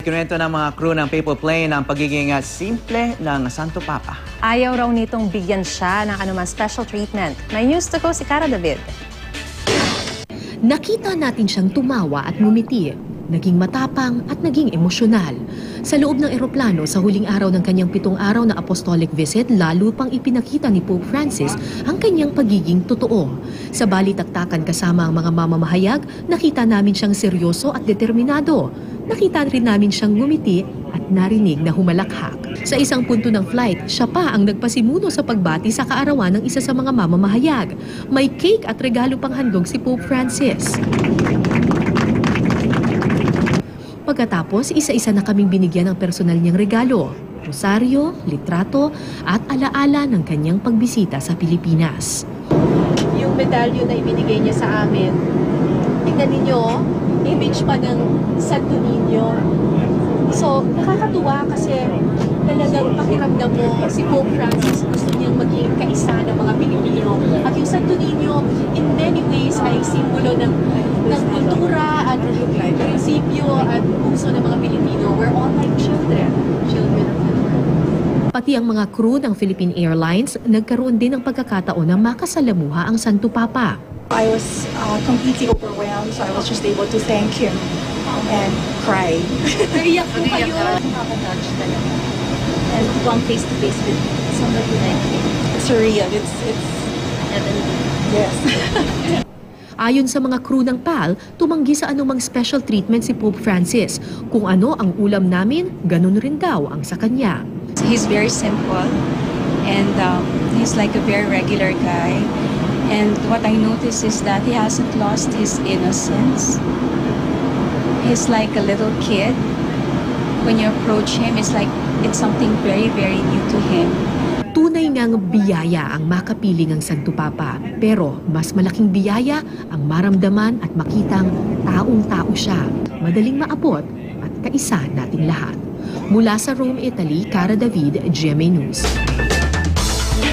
Ikinwento ng mga crew ng People Plane ang pagiging simple ng Santo Papa. Ayaw raw nitong bigyan siya ng anumang special treatment. May news to go si Cara David. Nakita natin siyang tumawa at ngumiti. Naging matapang at naging emosyonal. Sa loob ng eroplano sa huling araw ng kanyang 7 araw na apostolic visit, lalo pang ipinakita ni Pope Francis ang kanyang pagiging totoo. Sa balitaktakan kasama ang mga mamamahayag, nakita namin siyang seryoso at determinado. Nakita rin namin siyang ngumiti at narinig na humalakhak. Sa isang punto ng flight, siya pa ang nagpasimuno sa pagbati sa kaarawan ng isa sa mga mamamahayag. May cake at regalo pang handog si Pope Francis. Pagkatapos, isa-isa na kaming binigyan ng personal niyang regalo, rosaryo, litrato at alaala ng kanyang pagbisita sa Pilipinas. Yung medalyo na ibinigay niya sa amin, tingnan ninyo, image pa ng Santo Niño. So, nakakatuwa kasi talagang pakiramdam mo si Pope Francis gusto niyang maging kaisa ng mga Pilipino. At yung Santo Niño, in many ways, ay simbolo ng kultura at prinsipyo at puso ng mga Pilipino. We're all like children of the Lord. Pati ang mga crew ng Philippine Airlines nagkaroon din ng pagkakataon na makasalamuha ang Santo Papa. I was completely overwhelmed, so I was just able to thank him and cry. Naiyak po kayo. Nakaka-touch talaga. And to come face-to-face with somebody like him. It's surreal. It's Heavenly. yes. Ayon sa mga crew ng PAL, tumanggi sa anumang special treatment si Pope Francis. Kung ano ang ulam namin, ganun rin daw ang sa kanya. He's very simple and he's like a very regular guy. And what I notice is that he hasn't lost his innocence. He's like a little kid. When you approach him, it's like it's something very, very new to him. Tunay ngang biyaya ang makapiling ng Santo Papa, pero mas malaking biyaya ang maramdaman at makitang taong-tao siya, madaling maabot at kaisa nating lahat. Mula sa Rome, Italy, Cara David, GMA News.